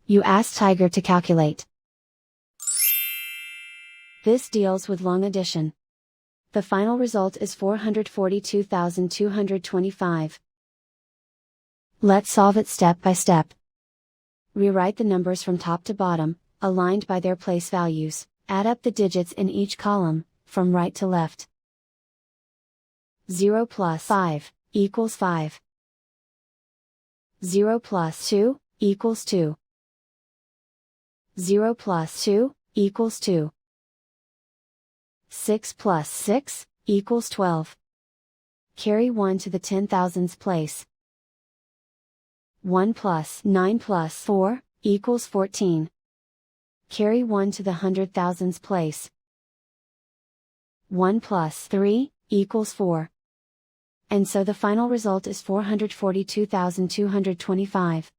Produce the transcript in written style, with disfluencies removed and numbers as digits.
You ask Tiger to calculate. This deals with long addition. The final result is 442,225. Let's solve it step by step. Rewrite the numbers from top to bottom, aligned by their place values. Add up the digits in each column, from right to left. 0 plus 5 equals 5. 0 plus 2 equals 2. 0 plus 2 equals 2. 6 plus 6 equals 12. Carry 1 to the 10,000th place. 1 plus 9 plus 4 equals 14. Carry 1 to the 100,000th place. 1 plus 3 equals 4. And so the final result is 442,225.